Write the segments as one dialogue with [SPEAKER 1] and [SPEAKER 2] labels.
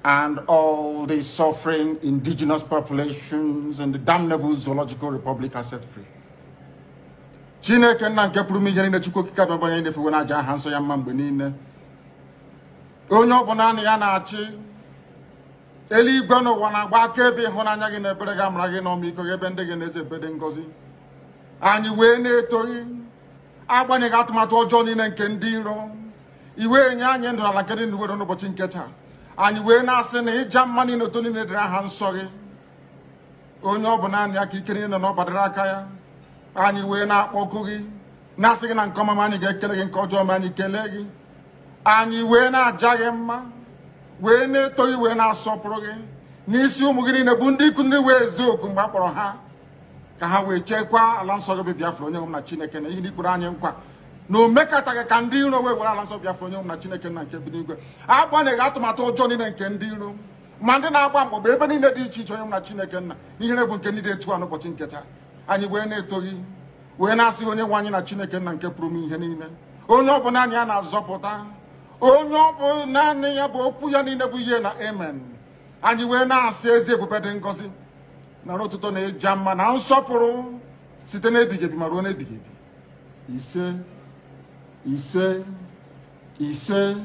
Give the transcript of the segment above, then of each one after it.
[SPEAKER 1] and all the suffering indigenous populations in the damnable zoological republic are set free. Chineke nna nke pụrụ ihe niile Chukwu okike abịa onye na-efewe n'aja aha nsọ ya mma mgbe niile. Onye ọbụla na ya na-achị eluigwe n'ụwa na-agba akaebe ịhụnanya gị na ebere gị amara gị na ọmịiko gị ebe ndị gị na-eze ebe dị ngọzi. Anyị wee na-etoghị agbanyeghị atụmatụ ọjọọ niile nke ndị iro. Iwe nye anyị ndụ ala nke dị n'uwere n'ụbọchị nke taa. Anyị wee na-asị na ịja mma niile otu niile dịrị aha nsọ gị. Onye ọbụla anyị aka ike niile na ọ gbadara aka ya. Anyị wee na-akpọku gị na-asị gị na nke ọma anyị ga-ekele gị nke ọjọọ ma anyị kelee gị. Anyị wee na-aja gị mma wee na-eto gị wee na-asọpụrụ gị n'isi ụmụ gị niile bụ ndị ikwu ndị wee eziokwu mgbe a kpọrọ ha ka ha wee chekwaa ala nsọ gị bụ Biafra onye nwe m na Chineke na ihe ndị kwuru anyị nkwa na o mekataghị ka ndị iro wee were ala nsọ Biafra onye nwe m na Chineke na nke bi n'igwe. Agbanyeghị atụmatụ ọjọọ niile nke ndị iro ma ndị na-agba mgbọgba ebe niile dị iche iche onye m na Chineke nna ihere bụ nke ndị dị etu a n'ụbọchị nke taa. Anyị wee na-eto gị wee na-asị onye nwe anyị na Chineke nna nke pụrụ m ihe niile. Onye ọbụla anyị a na-azọpụta, onye ọbụla naanị ya bụ okwu ya niile bụ ihe na amen. Anyị wee na-asị ezi ebube dị ngọzi na n'ụtụtụ na ịja mma na nsọpụrụ site n'ebighị ebi ma ruo n'ebighị ebi. Ise ise ise.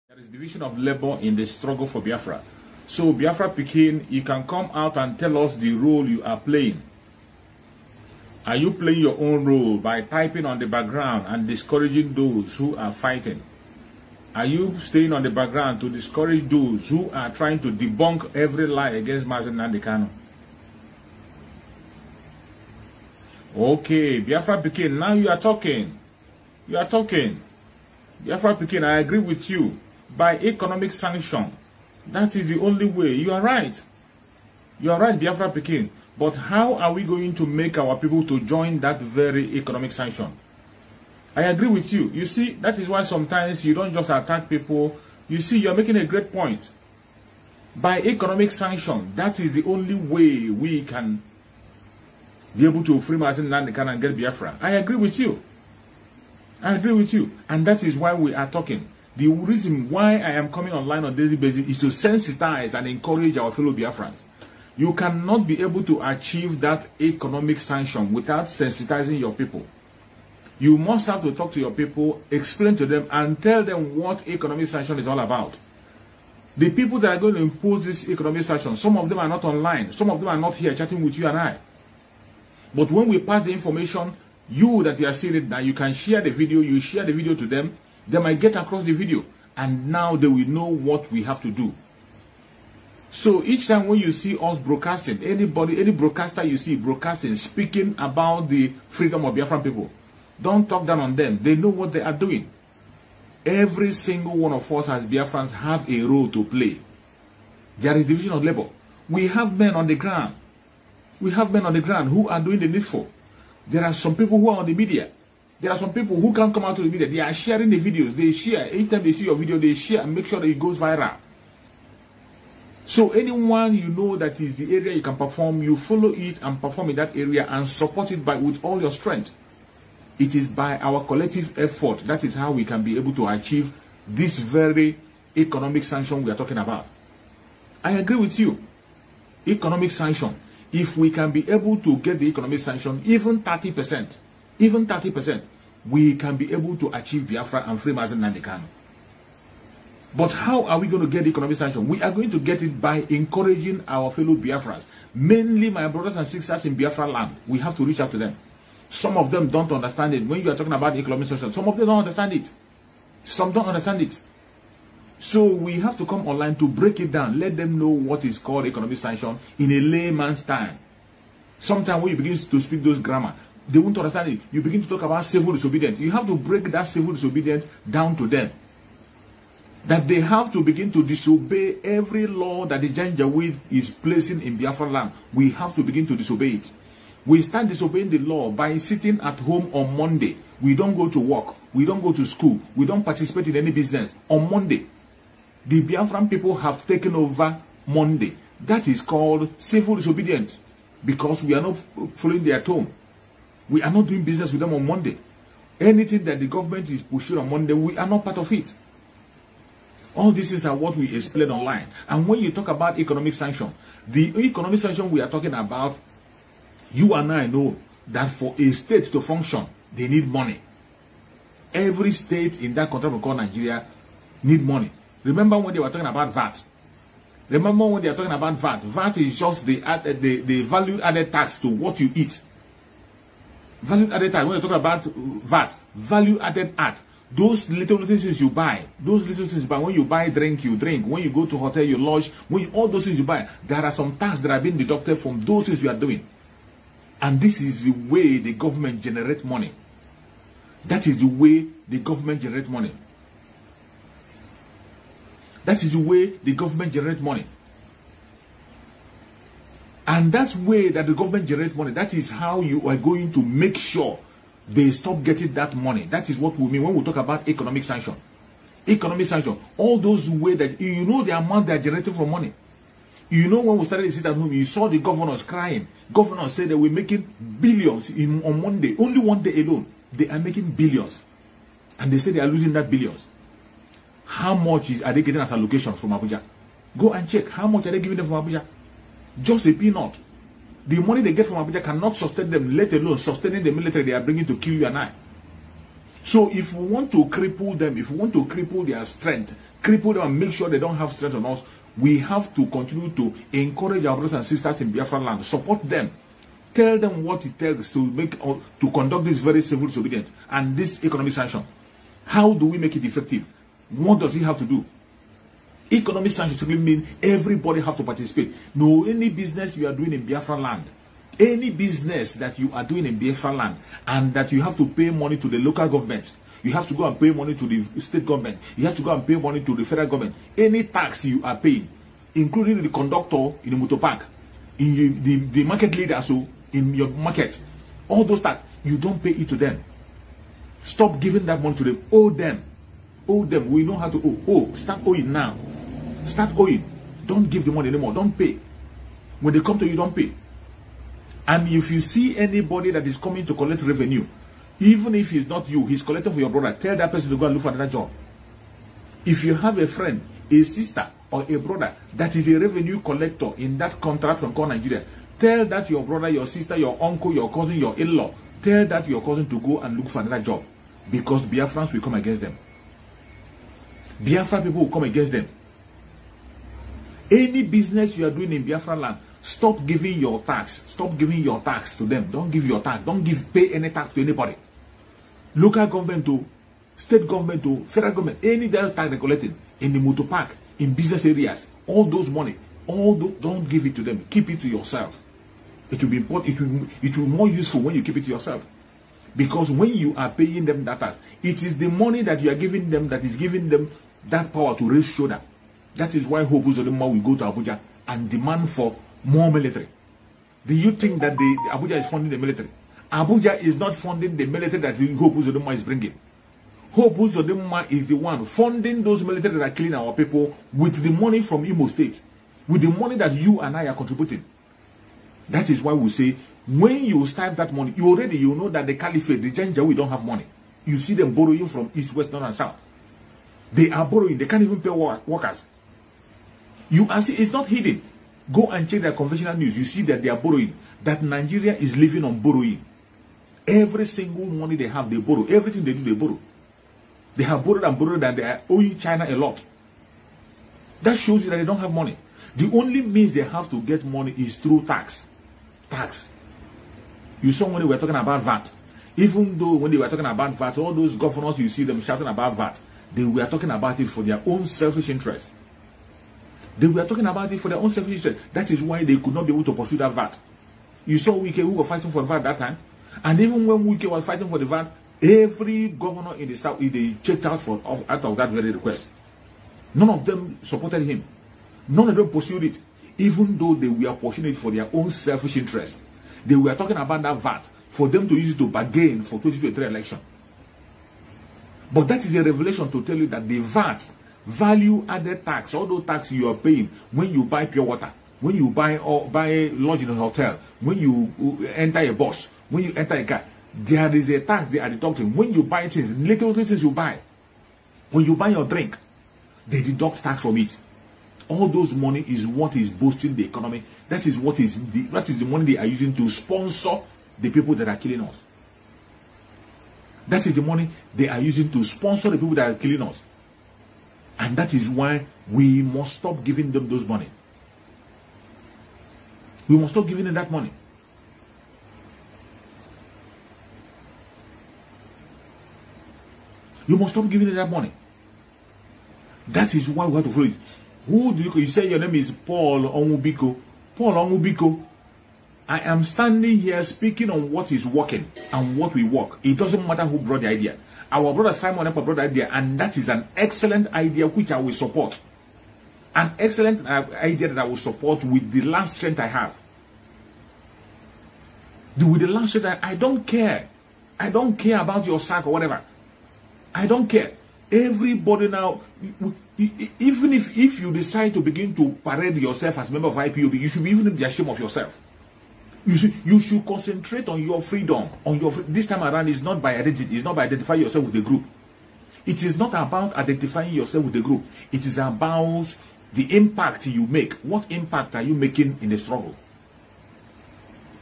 [SPEAKER 2] There is division of labor in the struggle for Biafra. So Biafra Pikin, you can come out and tell us the role you are playing. Are you playing your own role by typing on the background and discouraging those who are fighting? Are you staying on the background to discourage those who are trying to debunk every lie against Mazi and Kanu? Okay, Biafra Pikin, now you are talking. You are talking. Biafra Pikin, I agree with you. By economic sanction, that is the only way. You are right. You are right, Biafra Pikin. But how are we going to make our people to join that very economic sanction? I agree with you. You see, that is why sometimes you don't just attack people. You see, you're making a great point. By economic sanction, that is the only way we can be able to free Mazi Nnamdi and get Biafra. I agree with you. I agree with you. And that is why we are talking. The reason why I am coming online on a daily basis is to sensitize and encourage our fellow Biafrans. You cannot be able to achieve that economic sanction without sensitizing your people. You must have to talk to your people, explain to them, and tell them what economic sanction is all about. The people that are going to impose this economic sanction, some of them are not online, some of them are not here chatting with you and I. But when we pass the information, you that you are seeing it now, you can share the video, you share the video to them, they might get across the video, and now they will know what we have to do. So each time when you see us broadcasting, any broadcaster you see broadcasting, speaking about the freedom of Biafran people, don't talk down on them. They know what they are doing. Every single one of us as Biafrans have a role to play. There is division of labor. We have men on the ground. We have men on the ground who are doing the needful. There are some people who are on the media. There are some people who can't come out to the media. They are sharing the videos. They share. Anytime they see your video, they share and make sure that it goes viral. So anyone you know that is the area you can perform, you follow it and perform in that area and support it with all your strength. It is by our collective effort that is how we can be able to achieve this very economic sanction we are talking about. I agree with you. Economic sanction. If we can be able to get the economic sanction, even 30%, we can be able to achieve Biafra and free Mazi Nnamdi Kanu. But how are we going to get the economic sanction? We are going to get it by encouraging our fellow Biafrans, mainly my brothers and sisters in Biafra land. We have to reach out to them. Some of them don't understand it. When you are talking about the economic sanction, some of them don't understand it. Some don't understand it. So we have to come online to break it down, let them know what is called economic sanction in a layman's time. Sometimes when you begin to speak those grammar, they won't understand it. You begin to talk about civil disobedience. You have to break that civil disobedience down to them. That they have to begin to disobey every law that the Janjaweed is placing in Biafra land. We have to begin to disobey it. We start disobeying the law by sitting at home on Monday. We don't go to work. We don't go to school. We don't participate in any business. On Monday, the Biafran people have taken over Monday. That is called civil disobedience because we are not following their tone. We are not doing business with them on Monday. Anything that the government is pushing on Monday, we are not part of it. All these things are what we explain online. And when you talk about economic sanction, the economic sanction we are talking about, you and I know that for a state to function, they need money. Every state in that country we call Nigeria need money. Remember when they were talking about VAT? Remember when they are talking about VAT? VAT is just the value added tax to what you eat. Value added tax. When you're talking about VAT, value added tax. Those little things you buy, when you buy drink, you drink. When you go to hotel, you lodge. All those things you buy, there are some tax that are being deducted from those things you are doing. And this is the way the government generates money. That is the way the government generates money. That is the way the government generates money. And that's the way that the government generates money. That is how you are going to make sure they stop getting that money. That is what we mean when we talk about economic sanction. Economic sanction. All those ways that you know the amount they are generating from money. You know when we started to sit at home, you saw the governors crying. Governors said that we're making billions on one day. Only one day alone. They are making billions. And they say they are losing that billions. How much are they getting as allocation from Abuja? Go and check. How much are they giving them from Abuja? Just a peanut. The money they get from Abuja cannot sustain them, let alone sustaining the military they are bringing to kill you and I. So if we want to cripple them, if we want to cripple their strength, cripple them and make sure they don't have strength on us, we have to continue to encourage our brothers and sisters in Biafra land, support them, tell them what it takes to conduct this very civil disobedience and this economic sanction. How do we make it effective? What does it have to do? Economic sanction simply means everybody have to participate. No, any business you are doing in Biafra land, any business that you are doing in Biafra land, and that you have to pay money to the local government, you have to go and pay money to the state government, you have to go and pay money to the federal government, any tax you are paying, including the conductor in the motor park, in the market leader, so in your market, all those tax, you don't pay it to them. Stop giving that money to them. Owe them. Owe them. We know how to owe. Oh, start owing now. Start owing. Don't give the money anymore. Don't pay. When they come to you, don't pay. And if you see anybody that is coming to collect revenue, even if he's not you, he's collecting for your brother, tell that person to go and look for another job. If you have a friend, a sister, or a brother that is a revenue collector in that contract from Core Nigeria, tell that your brother, your sister, your uncle, your cousin, your in-law, tell that your cousin to go and look for another job. Because Biafrans will come against them. Biafra people will come against them. Any business you are doing in Biafra land, stop giving your tax. Stop giving your tax to them. Don't give your tax. Don't pay any tax to anybody. Local government to, state government to, federal government, any tax they're collecting in the motor park, in business areas, all those money, don't give it to them. Keep it to yourself. It will be important. It will be more useful when you keep it to yourself. Because when you are paying them that tax, it is the money that you are giving them that is giving them that power to raise shoulder. That is why Hope Uzodinma will go to Abuja and demand for more military. Do you think that Abuja is funding the military? Abuja is not funding the military that Hope Uzodinma is bringing. Hope Uzodinma is the one funding those military that are killing our people with the money from Imo State, with the money that you and I are contributing. That is why we say, when you start that money, you know that the caliphate, the Janjaweed don't have money. You see them borrowing from east, west, north, and south. They are borrowing. They can't even pay workers. You are see, it's not hidden. Go and check their conventional news. You see that they are borrowing. That Nigeria is living on borrowing. Every single money they have, they borrow. Everything they do, they borrow. They have borrowed and they are owing China a lot. That shows you that they don't have money. The only means they have to get money is through tax. Tax. You saw when they were talking about VAT. Even though when they were talking about VAT, all those governors, you see them shouting about VAT. They were talking about it for their own selfish interest. They were talking about it for their own selfish interest. That is why they could not be able to pursue that VAT. You saw Wike who were fighting for the VAT that time. And even when Wike was fighting for the VAT, every governor in the south, they checked out of that very request. None of them supported him. None of them pursued it. Even though they were pursuing it for their own selfish interest. They were talking about that VAT for them to use it to bargain for 2023 election. But that is a revelation to tell you that the VAT, value added tax, all those tax you are paying when you buy pure water, when you buy lodge in a hotel, when you enter a bus, when you enter a car, there is a tax they are deducting. When you buy things, little things you buy, when you buy your drink, They deduct tax from it. All those money is what is boosting the economy. That is the money they are using to sponsor the people that are killing us. That is the money they are using to sponsor the people that are killing us. And that is why we must stop giving them those money. We must stop giving them that money. You must stop giving them that money. That is why we have to follow it. Who do you say your name is Paul Onwubiko? Paul Onwubiko. I am standing here speaking on what is working and what we work. It doesn't matter who brought the idea. Our brother Simone Ekpa brought the idea, and that is an excellent idea which I will support. An excellent idea that I will support with the last strength I have. With the last strength, I don't care. I don't care about your sack or whatever. I don't care. Everybody now, even if you decide to begin to parade yourself as a member of IPOB, you should be even be ashamed of yourself. You should concentrate on your freedom. This time around, it's not by identity. It's not by identifying yourself with the group. It is not about identifying yourself with the group. It is about the impact you make. What impact are you making in the struggle?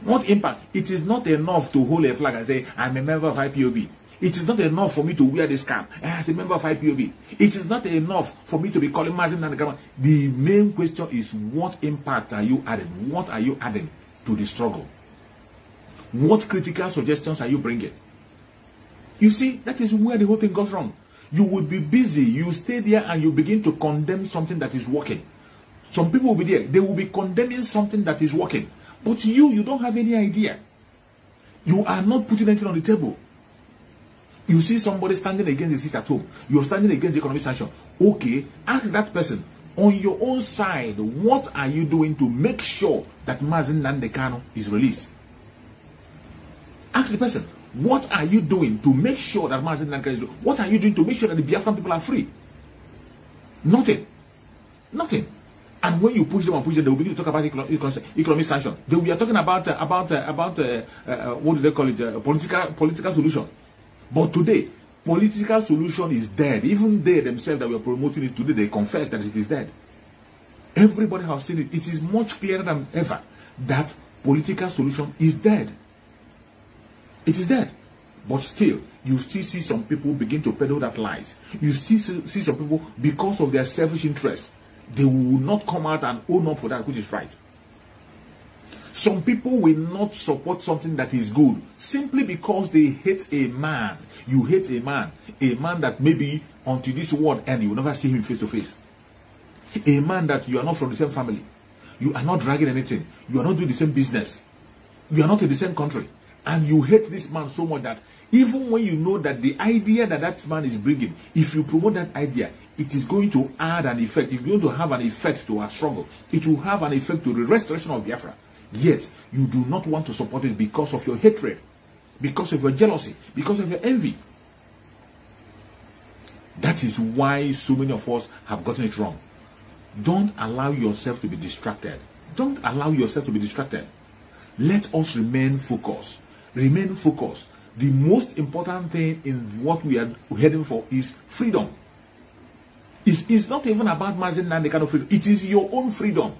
[SPEAKER 2] What impact? It is not enough to hold a flag and say, I'm a member of IPOB. It is not enough for me to wear this cap as a member of IPOB. It is not enough for me to be calling Mazi and the government. The main question is, what impact are you adding? What are you adding to the struggle? What critical suggestions are you bringing? You see, that is where the whole thing goes wrong. You will be busy, you stay there and you begin to condemn something that is working. Some people will be there, they will be condemning something that is working. But you don't have any idea. You are not putting anything on the table. You see somebody standing against the seat at home. You are standing against the economic sanction. Okay, ask that person, on your own side, what are you doing to make sure that Nnamdi Kanu is released? Ask the person, what are you doing to make sure that Nnamdi Kanu is released? What are you doing to make sure that the Biafran people are free? Nothing. Nothing. And when you push them, they will begin to talk about economic sanction. They will be talking about what do they call it? Political solution. But today, political solution is dead. Even they themselves that were promoting it today, they confess that it is dead. Everybody has seen it. It is much clearer than ever that political solution is dead. It is dead. But still, you still see some people begin to peddle that lies. You still see some people, because of their selfish interests, they will not come out and own up for that which is right. Some people will not support something that is good simply because they hate a man. You hate a man that maybe until this world end, you will never see him face to face. A man that you are not from the same family. You are not dragging anything. You are not doing the same business. You are not in the same country. And you hate this man so much that even when you know that the idea that that man is bringing, if you promote that idea, it is going to add an effect. It's going to have an effect to our struggle. It will have an effect to the restoration of Biafra. Yet, you do not want to support it because of your hatred, because of your jealousy, because of your envy. That is why so many of us have gotten it wrong. Don't allow yourself to be distracted. Don't allow yourself to be distracted. Let us remain focused. Remain focused. The most important thing in what we are heading for is freedom. It's not even about Mazi Nnamdi Kanu freedom. It is your own freedom.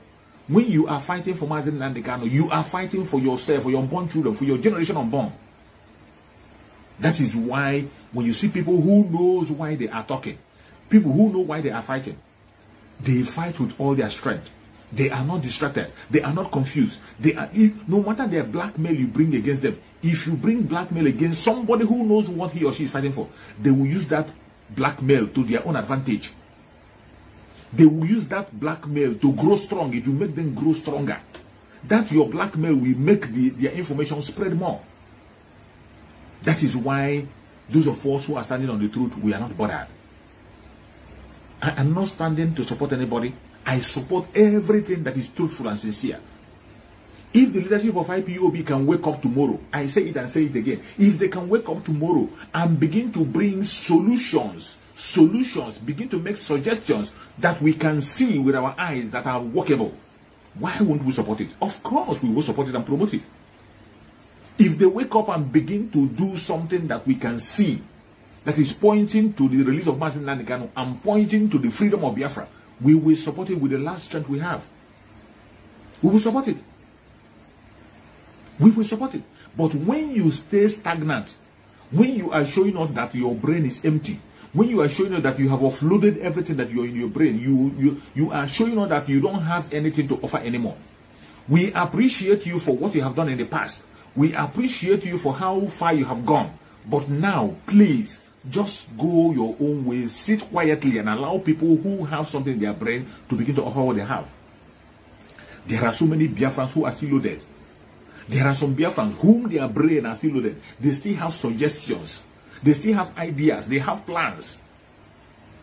[SPEAKER 2] When you are fighting for Mazi Nnamdi Kanu, you are fighting for yourself, for your unborn children, for your generation unborn. That is why when you see people who knows why they are talking, people who know why they are fighting, they fight with all their strength. They are not distracted. They are not confused. They are, no matter their blackmail you bring against them, if you bring blackmail against somebody who knows what he or she is fighting for, they will use that blackmail to their own advantage. They will use that blackmail to grow strong. It will make them grow stronger. That your blackmail will make their information spread more. That is why those of us who are standing on the truth, we are not bothered. I am not standing to support anybody. I support everything that is truthful and sincere. If the leadership of IPOB can wake up tomorrow, I say it and say it again, if they can wake up tomorrow and begin to bring solutions, begin to make suggestions that we can see with our eyes that are workable, why won't we support it? Of course we will support it and promote it. If they wake up and begin to do something that we can see that is pointing to the release of Mazi Nnamdi Kanu and pointing to the freedom of Biafra, we will support it with the last strength we have. We will support it. We will support it. But when you stay stagnant, when you are showing us that your brain is empty, when you are showing us that you have offloaded everything that you're in your brain, you are showing us that you don't have anything to offer anymore. We appreciate you for what you have done in the past. We appreciate you for how far you have gone. But now, please, just go your own way, sit quietly and allow people who have something in their brain to begin to offer what they have. There are so many Biafrans who are still loaded. There are some Biafrans whom their brain are still loaded. They still have suggestions. They still have ideas. They have plans.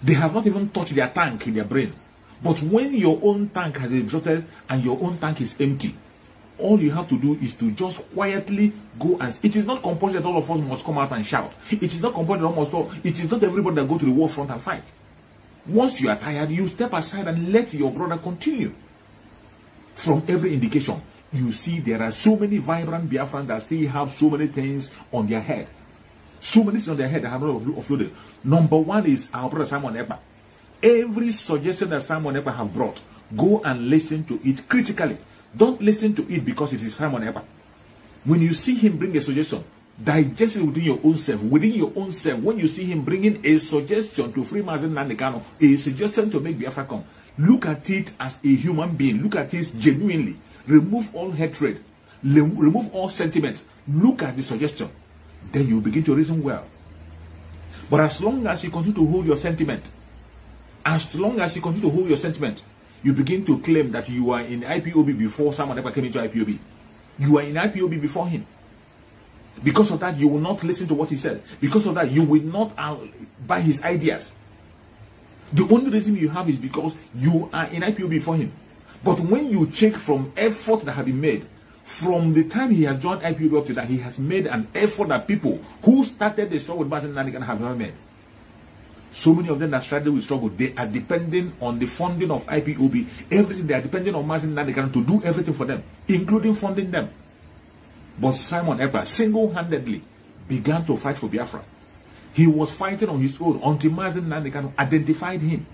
[SPEAKER 2] They have not even touched their tank in their brain. But when your own tank has exhausted and your own tank is empty, all you have to do is to just quietly go and... It is not compulsory that all of us must come out and shout. It is not compulsory that almost all... It is not everybody that go to the war front and fight. Once you are tired, you step aside and let your brother continue. From every indication, you see there are so many vibrant Biafrans that still have so many things on their head. So many things on their head that have not offloaded. Number one is our brother Simone Ekpa. Every suggestion that Simone Ekpa have brought, go and listen to it critically. Don't listen to it because it is Simone Ekpa. When you see him bring a suggestion, digest it within your own self. Within your own self, when you see him bringing a suggestion to free Mazi Nnamdi Kanu, a suggestion to make Biafra come, look at it as a human being. Look at it genuinely. Remove all hatred. Remove all sentiments. Look at the suggestion. Then you begin to reason well. But as long as you continue to hold your sentiment, you begin to claim that you are in IPOB before someone ever came into IPOB. You are in IPOB before him. Because of that, you will not listen to what he said. Because of that, you will not buy his ideas. The only reason you have is because you are in IPOB before him. But when you check from effort that have been made, from the time he has joined IPOB up to that, he has made an effort that people who started the struggle with Mazi Nnamdi Kanu have never made. So many of them that started with struggle, they are depending on the funding of IPOB. Everything, they are depending on Mazi Nnamdi Kanu to do everything for them, including funding them. But Simone Ekpa single-handedly began to fight for Biafra. He was fighting on his own until Mazi Nnamdi Kanu identified him.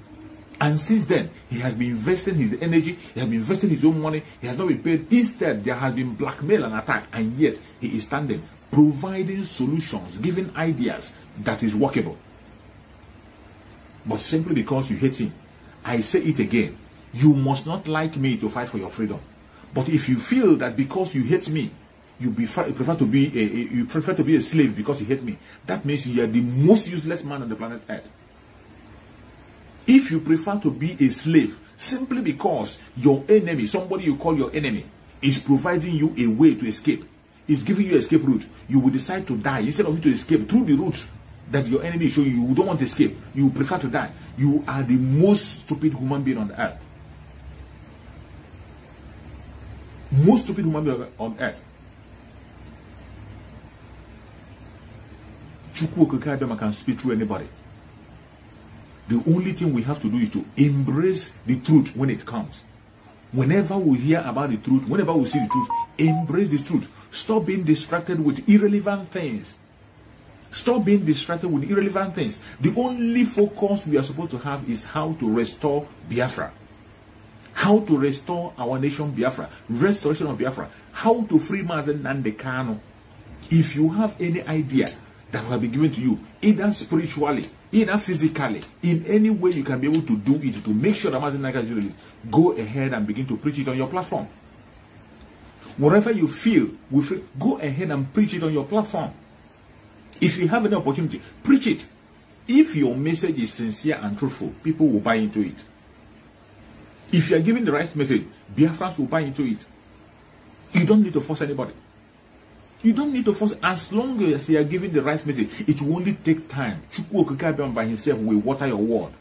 [SPEAKER 2] And since then, he has been investing his energy, he has been investing his own money, he has not been paid. Instead, there has been blackmail and attack, and yet he is standing, providing solutions, giving ideas that is workable. But simply because you hate him, I say it again, you must not like me to fight for your freedom. But if you feel that because you hate me, you prefer to be a slave because you hate me, that means you are the most useless man on the planet Earth. If you prefer to be a slave simply because your enemy, somebody you call your enemy, is providing you a way to escape, is giving you an escape route, you will decide to die instead of you to escape through the route that your enemy is showing you. You don't want to escape, you prefer to die. You are the most stupid human being on earth. Most stupid human being on earth. Chuks can speak through anybody. The only thing we have to do is to embrace the truth when it comes. Whenever we hear about the truth, whenever we see the truth, embrace the truth. Stop being distracted with irrelevant things. Stop being distracted with irrelevant things. The only focus we are supposed to have is how to restore Biafra. How to restore our nation Biafra. Restoration of Biafra. How to free Mazi Nnamdi Kanu. If you have any idea that will be given to you, either spiritually, either physically, in any way you can be able to do it to make sure that Mazi Nnamdi Kanu is released, go ahead and begin to preach it on your platform. Whatever you feel, go ahead and preach it on your platform. If you have any opportunity, preach it. If your message is sincere and truthful, people will buy into it. If you are giving the right message, Biafrans will buy into it. You don't need to force anybody. You don't need to force. As long as you are giving the right message, it will only take time. Chuks by himself will water your word.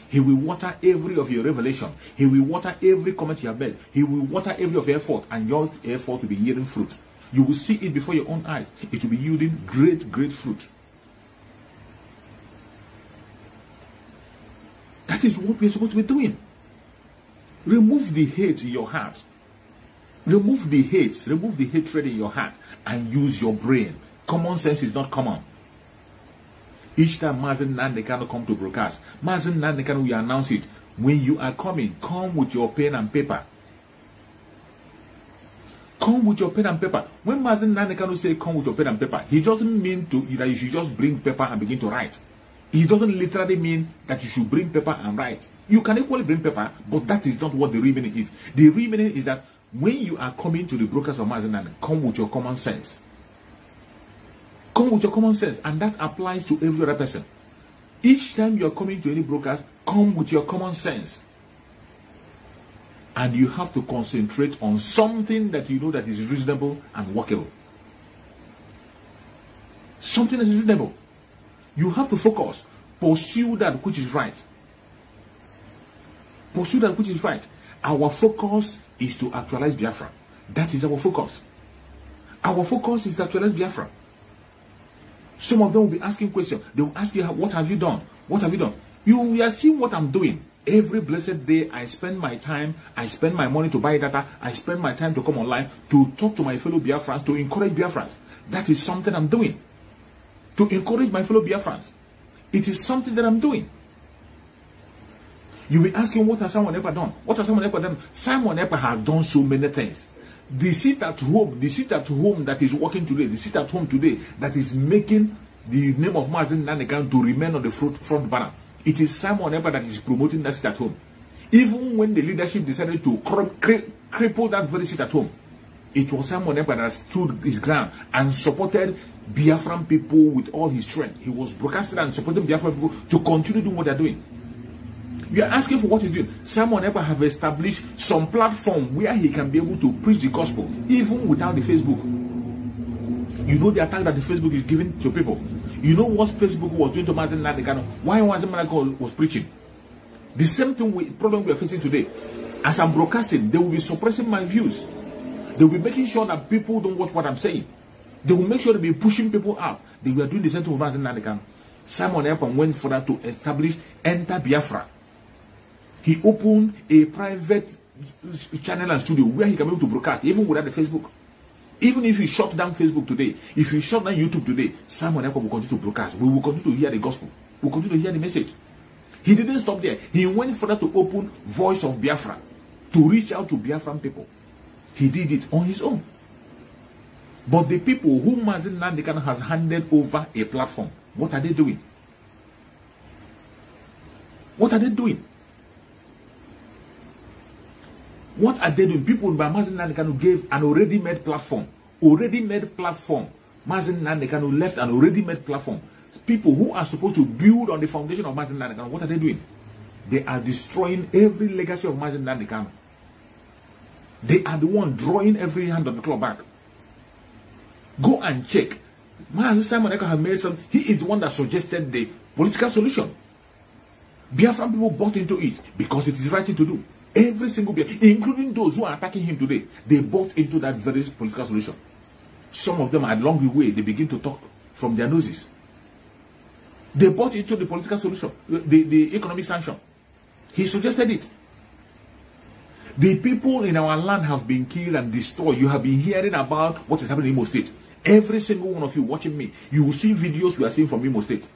[SPEAKER 2] He will water every of your revelation. He will water every comment you have made. He will water every of your effort, and your effort will be yielding fruit. You will see it before your own eyes. It will be yielding great, great fruit. That is what we are supposed to be doing. Remove the hate in your heart. Remove the hate, remove the hatred in your heart, and use your brain. Common sense is not common. Each time Mazi Nnamdi Kanu come to broadcast, Mazi Nnamdi Kanu will announce it. When you are coming, come with your pen and paper. Come with your pen and paper. When Mazi Nnamdi Kanu say come with your pen and paper, he doesn't mean that you should just bring paper and begin to write. He doesn't literally mean that you should bring paper and write. You can equally bring paper, but that is not what the real meaning is. The real meaning is that when you are coming to the broadcast of Mazi Nnamdi, come with your common sense. Come with your common sense, and that applies to every other person. Each time you are coming to any broadcast, come with your common sense. And you have to concentrate on something that you know that is reasonable and workable. Something that is reasonable. You have to focus. Pursue that which is right. Pursue that which is right. Our focus is to actualize Biafra. That is our focus. Our focus is to actualize Biafra. Some of them will be asking questions. They will ask you, what have you done? What have you done? You are seeing what I'm doing. Every blessed day, I spend my time, I spend my money to buy data, I spend my time to come online, to talk to my fellow Biafrans, to encourage Biafrans. That is something I'm doing. To encourage my fellow Biafrans. It is something that I'm doing. You'll be asking, what has Simone Ekpa done? What has Simone Ekpa done? Simone Ekpa has done so many things. The seat at home that is working today, the seat at home today that is making the name of Mazi Nnamdi Kanu to remain on the front banner. It is Simone Ekpa that is promoting that seat at home. Even when the leadership decided to cripple that very seat at home, it was Simone Ekpa that stood his ground and supported Biafran people with all his strength. He was broadcasting and supporting Biafran people to continue doing what they're doing. You are asking for what he's doing. Simone Ekpa have established some platform where he can be able to preach the gospel, even without the Facebook. You know the attack that the Facebook is giving to people. You know what Facebook was doing to Mazi Nnamdi Kanu? Why Mazi Nnamdi Kanu was preaching? The same problem we are facing today. As I'm broadcasting, they will be suppressing my views. They will be making sure that people don't watch what I'm saying. They will make sure they be pushing people out. They were doing the same thing with Mazi Nnamdi Kanu. Simone Ekpa went further to establish Enter Biafra. He opened a private channel and studio where he can be able to broadcast, even without the Facebook. Even if you shut down Facebook today, if you shut down YouTube today, Simone Ekpa will continue to broadcast. We will continue to hear the gospel. We will continue to hear the message. He didn't stop there. He went further to open Voice of Biafra, to reach out to Biafran people. He did it on his own. But the people whom Mazi Nnamdi Kanu has handed over a platform, what are they doing? What are they doing? What are they doing? People by Mazi Nnamdi Kanu gave an already made platform. Already made platform. Mazi Nnamdi Kanu left an already made platform. People who are supposed to build on the foundation of Mazi Nnamdi Kanu, what are they doing? They are destroying every legacy of Mazi Nnamdi Kanu. They are the one drawing every hand of the club back. Go and check. Mazi Simone Ekpa has made some. He is the one that suggested the political solution. Biafran people bought into it because it is the right thing to do. Every single Biafran, including those who are attacking him today, they bought into that very political solution. Some of them, along the way, they begin to talk from their noses. They bought into the political solution, the economic sanction. He suggested it. The people in our land have been killed and destroyed. You have been hearing about what is happening in Imo State. Every single one of you watching me, you will see videos we are seeing from Imo State.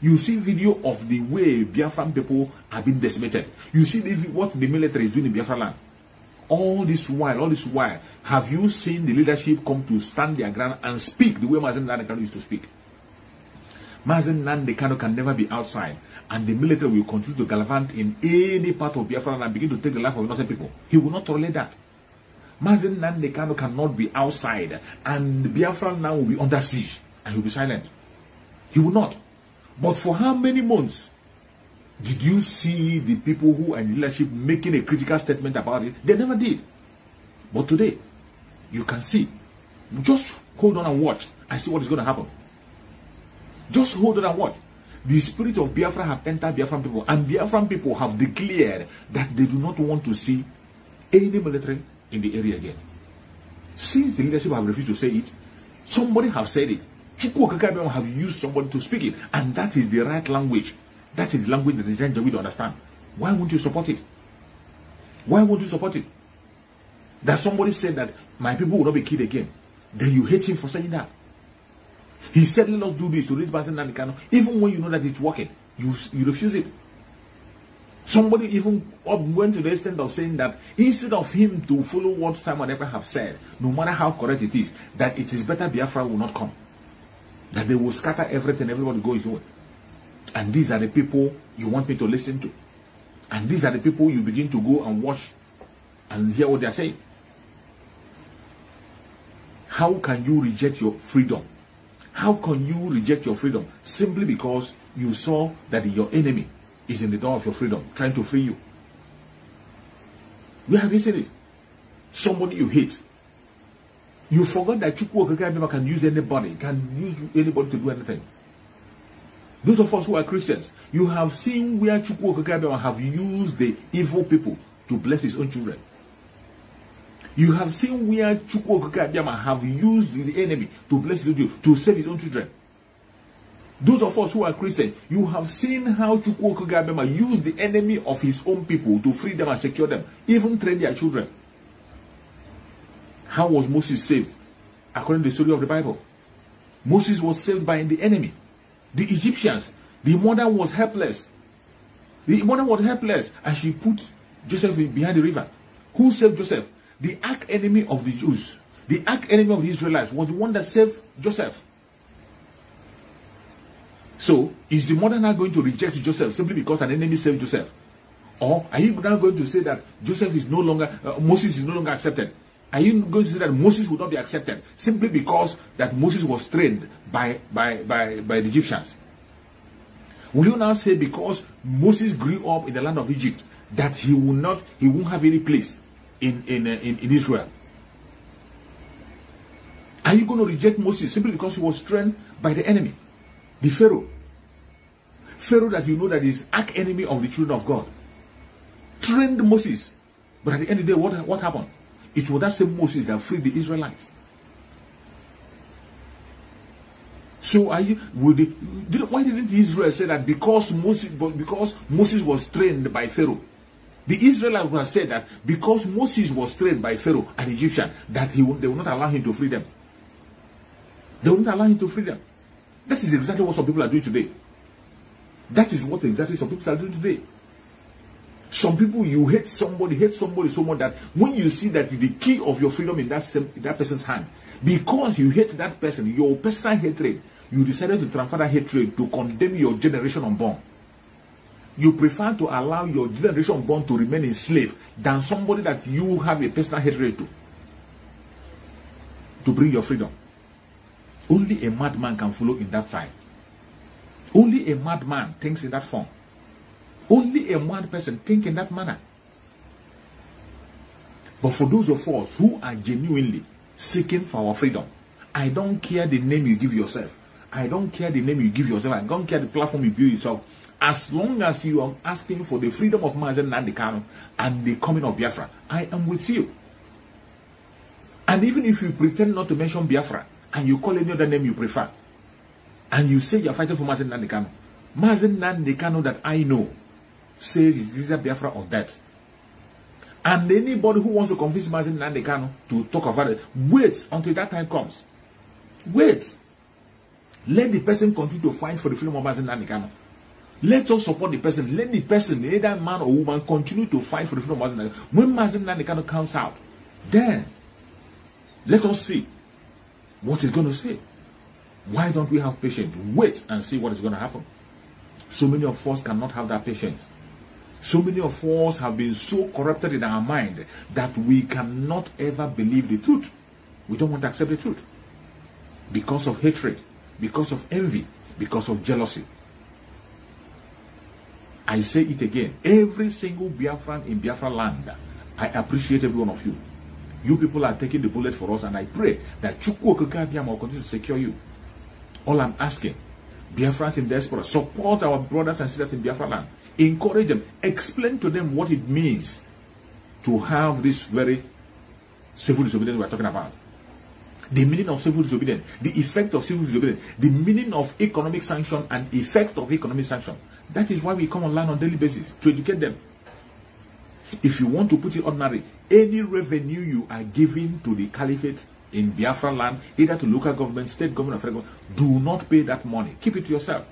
[SPEAKER 2] You see video of the way Biafran people have been decimated. You see what the military is doing in Biafra land. All this while, have you seen the leadership come to stand their ground and speak the way Mazi Nnamdi Kanu used to speak? Mazi Nnamdi Kanu can never be outside, and the military will continue to gallivant in any part of Biafra land and begin to take the life of innocent people. He will not tolerate that. Mazi Nnamdi Kanu cannot be outside, and Biafra now will be under siege, and he will be silent. He will not. But for how many months did you see the people who are in leadership making a critical statement about it? They never did. But today, you can see. Just hold on and watch and see what is going to happen. Just hold on and watch. The spirit of Biafra have entered Biafran people, and Biafran people have declared that they do not want to see any military in the area again. Since the leadership have refused to say it, somebody have said it. Chuks have used somebody to speak it, and that is the right language. That is the language that the Nigerian will understand. Why won't you support it? Why won't you support it? That somebody said that my people will not be killed again. Then you hate him for saying that. He said, let us do this to raise Mazi Nnamdi Kanu. Even when you know that it's working, you refuse it. Somebody even went to the extent of saying that instead of him to follow what Simone Ekpa have said, no matter how correct it is, that it is better Biafra will not come. That they will scatter everything, everybody go his way. And these are the people you want me to listen to. And these are the people you begin to go and watch and hear what they are saying. How can you reject your freedom? How can you reject your freedom simply because you saw that your enemy is in the door of your freedom, trying to free you? Where have you seen it? Somebody you hate. You forgot that Chuks can use anybody, can use anybody to do anything. Those of us who are Christians, you have seen where Chuks have used the evil people to bless his own children. You have seen where Chuks have used the enemy to bless his own children, to save his own children. Those of us who are Christians, you have seen how Chuks used the enemy of his own people to free them and secure them, even train their children. How was Moses saved? According to the story of the Bible, Moses was saved by the enemy. The Egyptians, the mother was helpless. The mother was helpless and she put Joseph behind the river. Who saved Joseph? The arch enemy of the Jews, the arch enemy of the Israelites was the one that saved Joseph. So, is the mother now going to reject Joseph simply because an enemy saved Joseph? Or are you now going to say that Joseph is no longer, Moses is no longer accepted? Are you going to say that Moses will not be accepted simply because that Moses was trained by the Egyptians? Will you now say because Moses grew up in the land of Egypt that he won't have any place in Israel? Are you going to reject Moses simply because he was trained by the enemy, the Pharaoh? Pharaoh that you know that is arch enemy of the children of God, trained Moses, but at the end of the day, what happened? It was that same Moses that freed the Israelites. So why didn't Israel say that because Moses was trained by Pharaoh? The Israelites would have said that because Moses was trained by Pharaoh, an Egyptian, that they will not allow him to free them. They will not allow him to free them. That is exactly what some people are doing today. That is what exactly some people are doing today. Some people, you hate somebody so much that when you see that the key of your freedom in that person's hand, because you hate that person, your personal hatred, you decided to transfer that hatred to condemn your generation unborn. You prefer to allow your generation unborn to remain enslaved than somebody that you have a personal hatred to bring your freedom. Only a madman can follow in that side. Only a madman thinks in that form. Only a mad person thinks in that manner. But for those of us who are genuinely seeking for our freedom, I don't care the name you give yourself. I don't care the name you give yourself. I don't care the platform you build yourself. As long as you are asking for the freedom of Mazi Nnamdi Kanu and the coming of Biafra, I am with you. And even if you pretend not to mention Biafra and you call any other name you prefer, and you say you are fighting for Mazi Nnamdi Kanu, Mazi Nnamdi Kanu that I know says it's either Biafra or that. And anybody who wants to convince Mazi Nnamdi Kanu to talk about it, wait until that time comes. Wait. Let the person continue to fight for the freedom of Mazi Nnamdi Kanu. Let us support the person. Let the person, either man or woman, continue to fight for the freedom of Mazi Nnamdi Kanu. When Mazi Nnamdi Kanu comes out, then let us see what he's going to say. Why don't we have patience? Wait and see what is going to happen. So many of us cannot have that patience. So many of us have been so corrupted in our mind that we cannot ever believe the truth. We don't want to accept the truth. Because of hatred, because of envy, because of jealousy. I say it again. Every single Biafran in Biafra land, I appreciate every one of you. You people are taking the bullet for us, and I pray that Chuks will continue to secure you. All I'm asking, Biafrans in diaspora, support our brothers and sisters in Biafra land. Encourage them. Explain to them what it means to have this very civil disobedience we are talking about. The meaning of civil disobedience, the effect of civil disobedience, the meaning of economic sanction and effect of economic sanction. That is why we come online on a daily basis, to educate them. If you want to put it ordinary, any revenue you are giving to the caliphate in Biafra land, either to local government, state government, or federal government, do not pay that money. Keep it to yourself.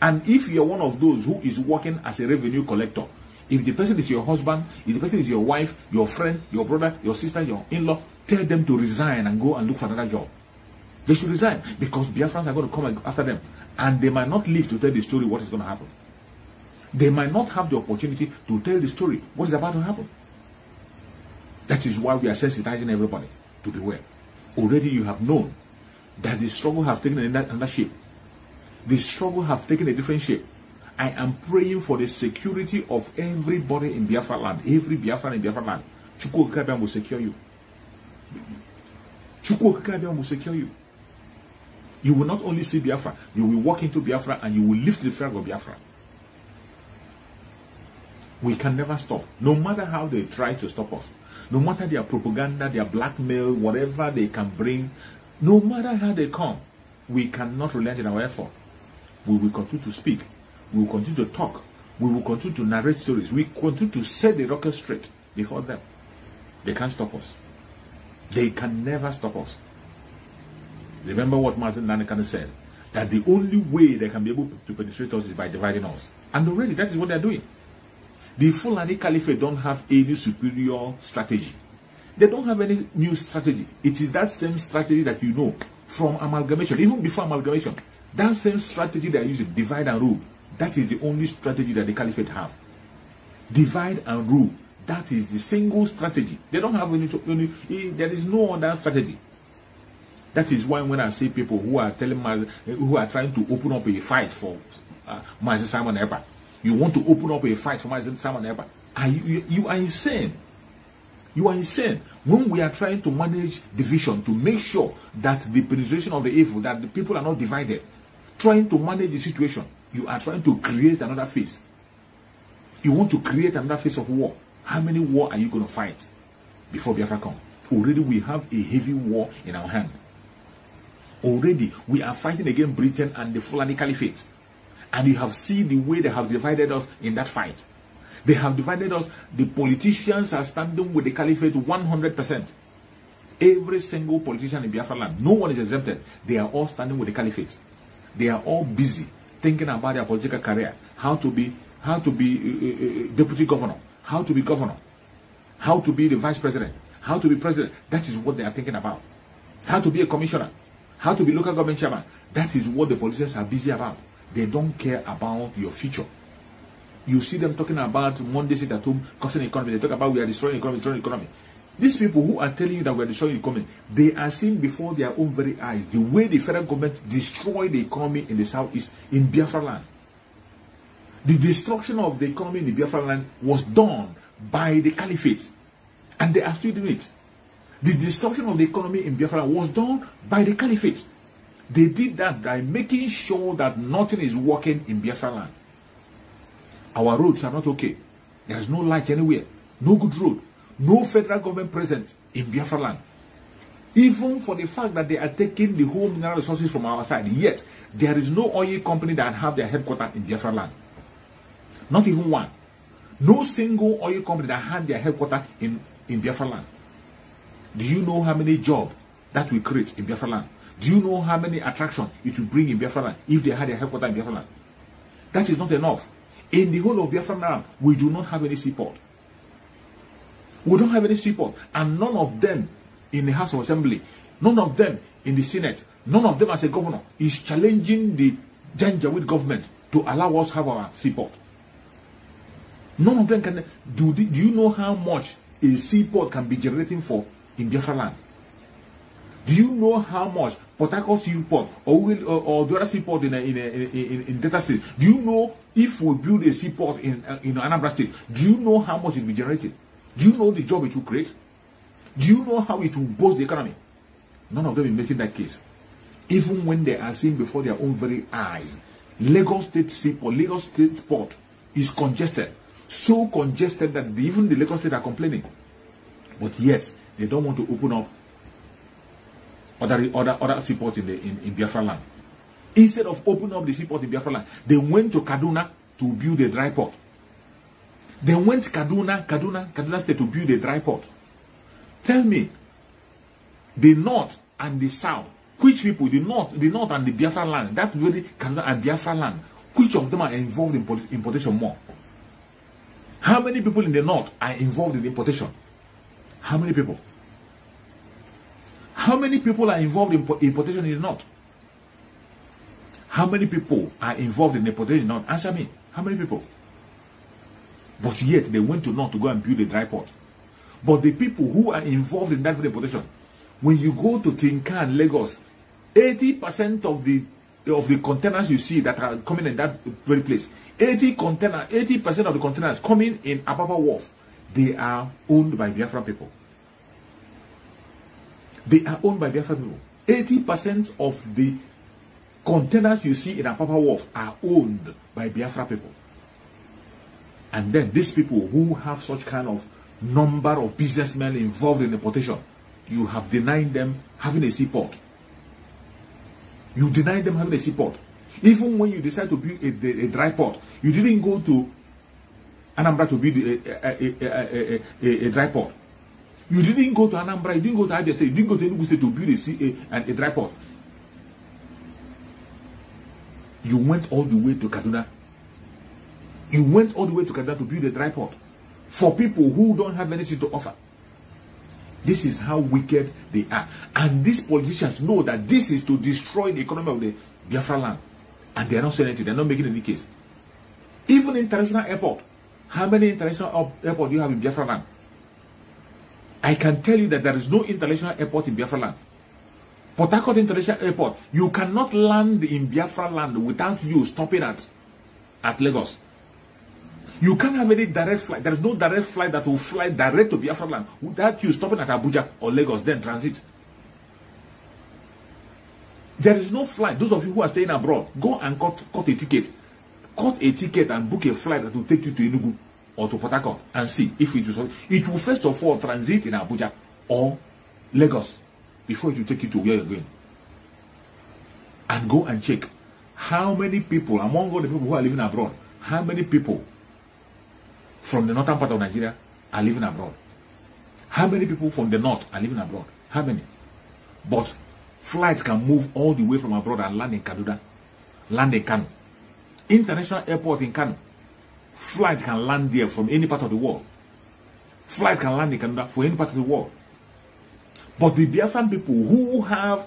[SPEAKER 2] And if you're one of those who is working as a revenue collector, if the person is your husband, if the person is your wife, your friend, your brother, your sister, your in-law, tell them to resign and go and look for another job. They should resign, because Biafrans are going to come after them. And they might not live to tell the story what is going to happen. They might not have the opportunity to tell the story what is about to happen. That is why we are sensitizing everybody to beware. Already you have known that the struggle have taken another shape. The struggle have taken a different shape. I am praying for the security of everybody in Biafra land. Every Biafran in Biafra land. Chuks will secure you. Chuks will secure you. You will not only see Biafra, you will walk into Biafra and you will lift the flag of Biafra. We can never stop. No matter how they try to stop us. No matter their propaganda, their blackmail, whatever they can bring. No matter how they come. We cannot relent in our effort. We will continue to speak. We will continue to talk. We will continue to narrate stories. We continue to set the record straight before them. They can't stop us. They can never stop us. Remember what Mazi Kanu said, that the only way they can be able to penetrate us is by dividing us. And already that is what they are doing. The Fulani Caliphate don't have any superior strategy. They don't have any new strategy. It is that same strategy that you know from amalgamation, even before amalgamation. That same strategy they are using, divide and rule. That is the only strategy that the Caliphate have. Divide and rule. That is the single strategy. They don't have any, there is no other strategy. That is why when I see people who are telling Mazi, who are trying to open up a fight for Mazi Simone Ekpa, you want to open up a fight for Mazi Simone Ekpa, you are insane. You are insane. When we are trying to manage division, to make sure that the penetration of the evil, that the people are not divided, trying to manage the situation, you are trying to create another phase. You want to create another phase of war. How many war are you going to fight before Biafra comes? Already we have a heavy war in our hand. Already we are fighting against Britain and the Fulani Caliphate. And you have seen the way they have divided us in that fight. They have divided us. The politicians are standing with the Caliphate 100%. Every single politician in Biafra land, no one is exempted. They are all standing with the Caliphate. They are all busy thinking about their political career, how to be deputy governor, how to be governor, how to be the vice president, how to be president. That is what they are thinking about. How to be a commissioner, how to be local government chairman. That is what the politicians are busy about. They don't care about your future. You see them talking about Monday sit at home, causing the economy. They talk about we are destroying the economy. These people who are telling you that we are destroying the economy, they are seeing before their own very eyes the way the federal government destroyed the economy in the southeast, in Biafra land. The destruction of the economy in the Biafra land was done by the Caliphate, and they are still doing it. The destruction of the economy in Biafra land was done by the Caliphate. They did that by making sure that nothing is working in Biafra land. Our roads are not okay. There is no light anywhere. No good road. No federal government present in Biafra land. Even for the fact that they are taking the whole mineral resources from our side, yet there is no oil company that have their headquarters in Biafra land. Not even one. No single oil company that had their headquarters in Biafra land. Do you know how many jobs that will create in Biafra land? Do you know how many attractions it will bring in Biafra land if they had their headquarters in Biafra land? That is not enough. In the whole of Biafra land, we do not have any seaport. We don't have any seaport. And none of them in the House of Assembly, none of them in the Senate, none of them as a governor is challenging the Janjaweed government to allow us to have our seaport. None of them can. Do you know how much a seaport can be generating for in Biafra land? Do you know how much Port Harcourt seaport or the other seaport in Delta State? Do you know if we build a seaport in Anambra State? Do you know how much it will be generated? Do you know the job it will create? Do you know how it will boost the economy? None of them is making that case. Even when they are seeing before their own very eyes, Lagos State seaport, Lagos State port is congested. So congested that even the Lagos State are complaining. But yet, they don't want to open up other seaports in Biafra land. Instead of opening up the seaport in Biafra land, they went to Kaduna to build a dry port. They went Kaduna State to build a dry port. Tell me, The North and the South, which people, the North and the Biafra land, that very Kanu and Biafra land, which of them are involved in importation more? How many people in the North are involved in importation? How many people? How many people are involved in importation in the North? How many people are involved in importation in the North? Answer me. How many people? But yet they went to North to go and build a dry port. But the people who are involved in that importation, when you go to Tinkan, Lagos, 80% of the containers you see that are coming in that very place, 80% of the containers coming in Apapa Wharf, they are owned by Biafran people. They are owned by Biafran people. 80% of the containers you see in Apapa Wharf are owned by Biafra people. And then these people who have such kind of number of businessmen involved in importation, you have denied them having a seaport. You denied them having a seaport. Even when you decide to build a dry port, you didn't go to Anambra to build a dry port. You didn't go to Anambra, you didn't go to Abia State, you didn't go to Enugu State to build a dry port. You went all the way to Kaduna. You went all the way to Kaduna to build a dry port for people who don't have anything to offer. This is how wicked they are. And these politicians know that this is to destroy the economy of the Biafra land. And they are not saying anything. They are not making any case. Even international airport. How many international airports do you have in Biafra land? I can tell you that there is no international airport in Biafra land. Port Harcourt International Airport, you cannot land in Biafra land without you stopping at Lagos. You can't have any direct flight. There is no direct flight that will fly direct to Biafra land without you stopping at Abuja or Lagos, then transit. There is no flight. Those of you who are staying abroad, go and cut a ticket. Cut a ticket and book a flight that will take you to Enugu or to Port Harcourt and see if it will first of all transit in Abuja or Lagos before it will take you to where you're going. And go and check how many people, among all the people who are living abroad, how many people from the northern part of Nigeria are living abroad? How many people from the north are living abroad? How many? But flights can move all the way from abroad and land in Kaduna, land in Kanu. International airport in Kanu. Flight can land there from any part of the world. Flight can land in Kaduna for any part of the world. But the Biafran people who have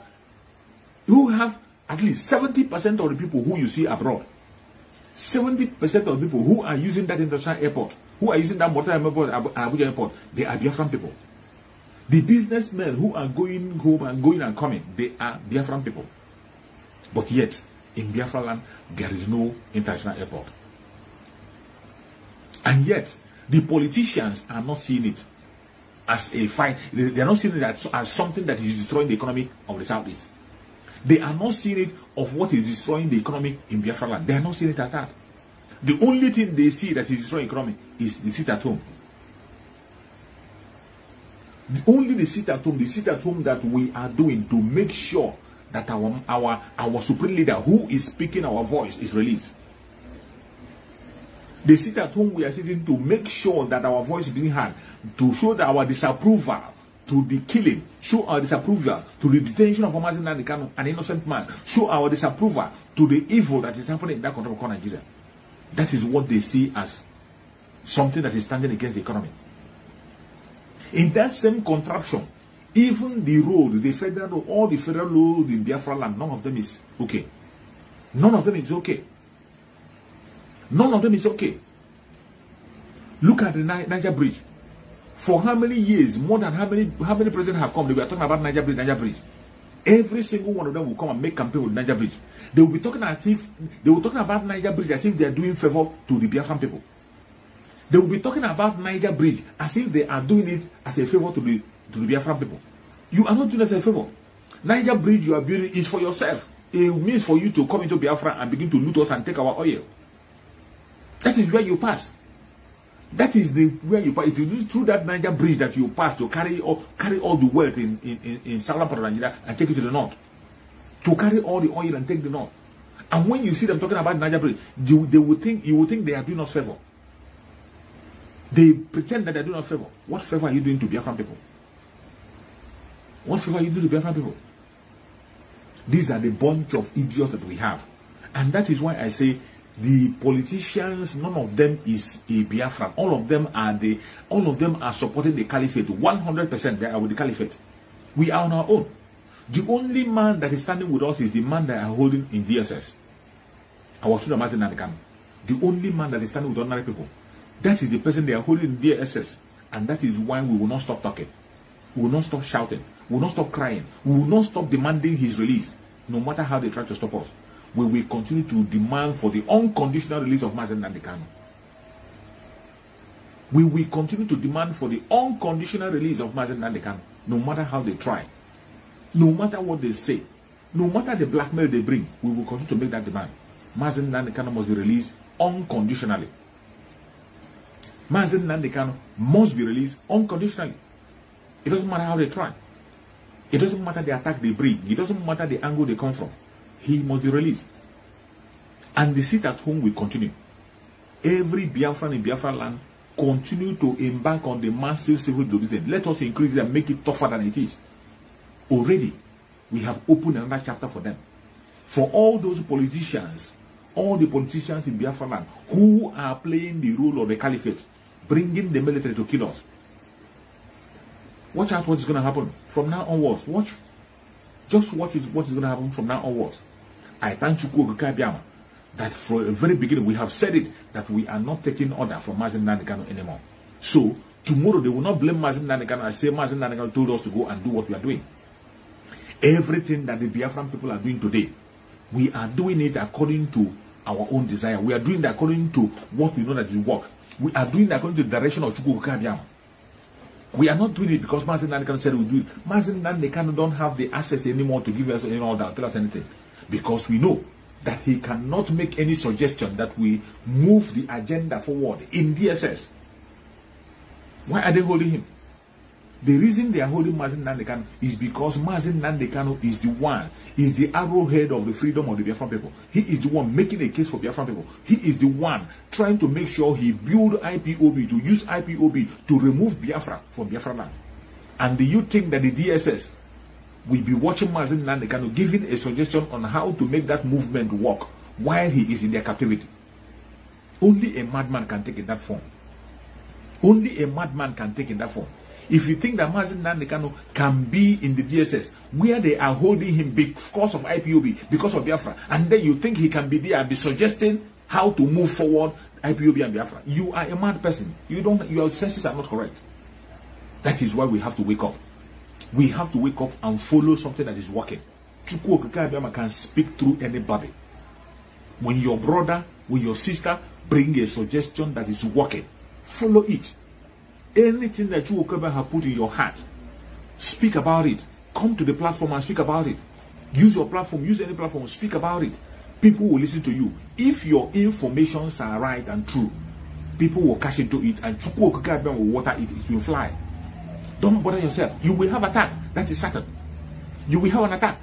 [SPEAKER 2] at least 70% of the people who you see abroad, 70% of the people who are using that international airport, who are using that Murtala airport and Abuja airport, they are Biafran people. The businessmen who are going home and going and coming, they are Biafran people. But yet, in Biafra land, there is no international airport. And yet, the politicians are not seeing it as a fight. They are not seeing it as something that is destroying the economy of the Southeast. They are not seeing it of what is destroying the economy in Biafra land. They are not seeing it as that. The only thing they see that is destroying the economy is the sit at home. Only the sit at home that we are doing to make sure that our supreme leader who is speaking our voice is released. The sit at home we are sitting to make sure that our voice is being heard, to show that our disapproval to the killing, show our disapproval to the detention of Mazi and Kanu, an innocent man, show our disapproval to the evil that is happening in that country called Nigeria. That is what they see as something that is standing against the economy. In that same contraption, even the road, the federal road, all the federal roads in Biafra land, none of them is okay. None of them is okay. None of them is okay. Look at the Niger Bridge. For how many years, more than how many presidents have come, they were talking about Niger Bridge. Every single one of them will come and make campaign with Niger Bridge. They will be talking about Niger Bridge as if they are doing favor to the Biafran people. They will be talking about Niger Bridge as if they are doing it as a favor to the Biafran people. You are not doing it as a favor. Niger Bridge you are building is for yourself. It means for you to come into Biafra and begin to loot us and take our oil. That is where you pass. That is where you pass. It is through that Niger Bridge that you pass to carry all the wealth in southern part of Nigeria and take it to the north. To carry all the oil and take the north. And when you see them talking about Niger Bridge, you will think they are doing us favor. They pretend that they are doing us favor. What favor are you doing to Biafran people? What favor you do to Biafran people? These are the bunch of idiots that we have. And that is why I say the politicians, none of them is a Biafran. All of them are supporting the caliphate. 100% they are with the caliphate. We are on our own. The only man that is standing with us is the man that are holding in DSS. I was told Mazi Nnamdi Kanu. The only man that is standing with ordinary people. That is the person they are holding in DSS. And that is why we will not stop talking. We will not stop shouting. We will not stop crying. We will not stop demanding his release. No matter how they try to stop us. We will continue to demand for the unconditional release of Mazi Nnamdi Kanu. We will continue to demand for the unconditional release of Mazi Nnamdi Kanu. No matter how they try. No matter what they say. No matter the blackmail they bring. We will continue to make that demand. Mazi Nnamdi Kanu must be released unconditionally. Mazi Nnamdi Kanu must be released unconditionally. It doesn't matter how they try. It doesn't matter the attack they bring. It doesn't matter the angle they come from. He must be released. And the seat at home will continue. Every Biafran in Biafra land continue to embark on the massive civil disobedience. Let us increase it and make it tougher than it is. Already, we have opened another chapter for them. For all those politicians, all the politicians in Biafra land who are playing the role of the caliphate, bringing the military to kill us. Watch out what is going to happen from now onwards. Watch. Just watch what is going to happen from now onwards. I thank Chuks that from the very beginning we have said it that we are not taking order from Mazi Nnamdi Kanu anymore. So tomorrow they will not blame Mazi Nnamdi Kanu and say Mazi Nnamdi Kanu told us to go and do what we are doing. Everything that the Biafran people are doing today, we are doing it according to our own desire. We are doing it according to what we know that will work. We are doing it according to the direction of Chuks. We are not doing it because Mazi Nnamdi Kanu said we do it. Mazi Nnamdi Kanu don't have the access anymore to give us any order, tell us anything. Because we know that he cannot make any suggestion that we move the agenda forward in DSS. Why are they holding him? The reason they are holding Mazi Nnamdi Kanu is because Mazi Nnamdi Kanu is the one, is the arrowhead of the freedom of the Biafran people. He is the one making a case for Biafran people. He is the one trying to make sure he build IPOB, to use IPOB to remove Biafra from Biafra land. And do you think that the DSS will be watching Mazi Nnamdi Kanu giving a suggestion on how to make that movement work while he is in their captivity? Only a madman can take in that form. Only a madman can take in that form. If you think that Mazi Nnamdi Kanu can be in the DSS, where they are holding him because of IPOB, because of Biafra, and then you think he can be there and be suggesting how to move forward IPOB and Biafra, you are a mad person. Your senses are not correct. That is why we have to wake up. We have to wake up and follow something that is working. Chuks can speak through anybody. When your brother, when your sister bring a suggestion that is working, follow it. Anything that you have put in your heart, speak about it. Come to the platform and speak about it. Use your platform, use any platform, speak about it. People will listen to you. If your informations are right and true, people will cash into it and Chuks will water it, it will fly. Don't bother yourself. You will have attack. That is certain. You will have an attack.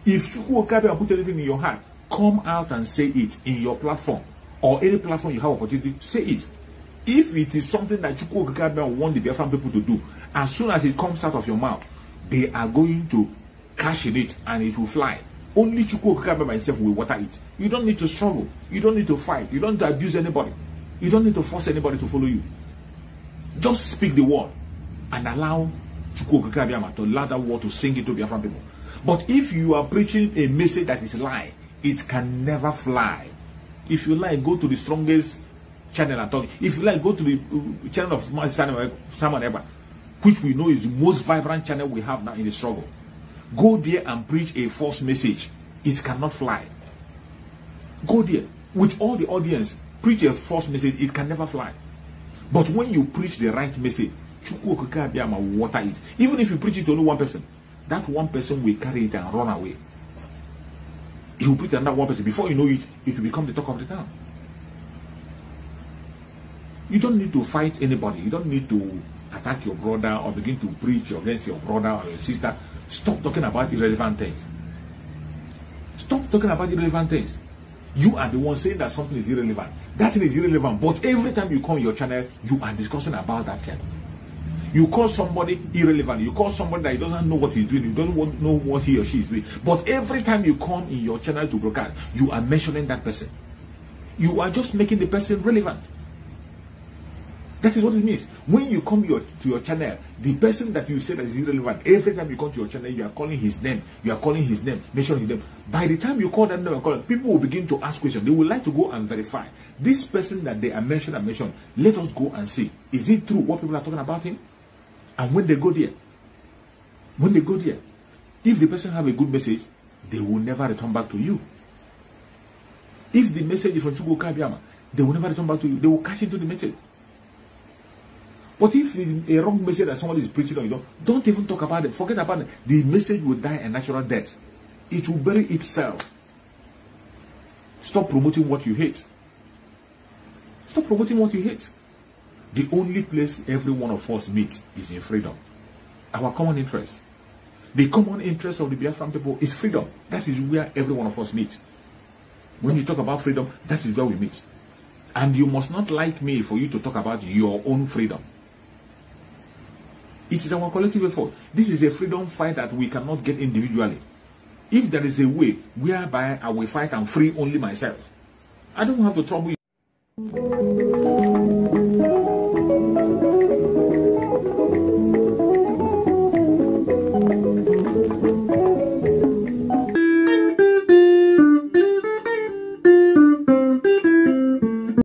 [SPEAKER 2] If Chuks put anything in your heart, come out and say it in your platform or any platform you have opportunity, say it. If it is something that Chuks want the Biafran people to do, as soon as it comes out of your mouth, they are going to cash in it and it will fly. Only Chuks by himself will water it. You don't need to struggle. You don't need to fight. You don't need to abuse anybody. You don't need to force anybody to follow you. Just speak the word and allow Chuks to allow that word to sing into Biafran people. But if you are preaching a message that is lie, it can never fly. If you like, go to the strongest channel and talk. If you like, go to the channel of Simone Ekpa, which we know is the most vibrant channel we have now in the struggle. Go there and preach a false message. It cannot fly. Go there with all the audience, preach a false message. It can never fly. But when you preach the right message, Chuks will water it. Even if you preach it to only one person, that one person will carry it and run away. He will preach another one person. Before you know it, it will become the talk of the town. You don't need to fight anybody. You don't need to attack your brother or begin to preach against your brother or your sister. Stop talking about irrelevant things. Stop talking about irrelevant things. You are the one saying that something is irrelevant. That thing is irrelevant. But every time you come on your channel, you are discussing about that thing. You call somebody irrelevant. You call somebody that doesn't know what he's doing. You don't know what he or she is doing. But every time you come in your channel to broadcast, you are mentioning that person. You are just making the person relevant. That is what it means. When you come to your channel, the person that you say that is irrelevant, every time you come to your channel, you are calling his name. You are calling his name, mentioning his name. By the time you call that name, people will begin to ask questions. They would like to go and verify. This person that they are mentioned, let us go and see. Is it true what people are talking about him? And when they go there, if the person have a good message, they will never return back to you. If the message is from Chuks Biafra, they will never return back to you. They will cash into the message. But if a wrong message that somebody is preaching on you, don't even talk about it. Forget about it. The message will die a natural death. It will bury itself. Stop promoting what you hate. Stop promoting what you hate. The only place every one of us meets is in freedom. Our common interest. The common interest of the Biafran people is freedom. That is where every one of us meets. When you talk about freedom, that is where we meet. And you must not like me for you to talk about your own freedom. It is our collective effort. This is a freedom fight that we cannot get individually. If there is a way whereby I will fight and free only myself, I don't have to trouble you.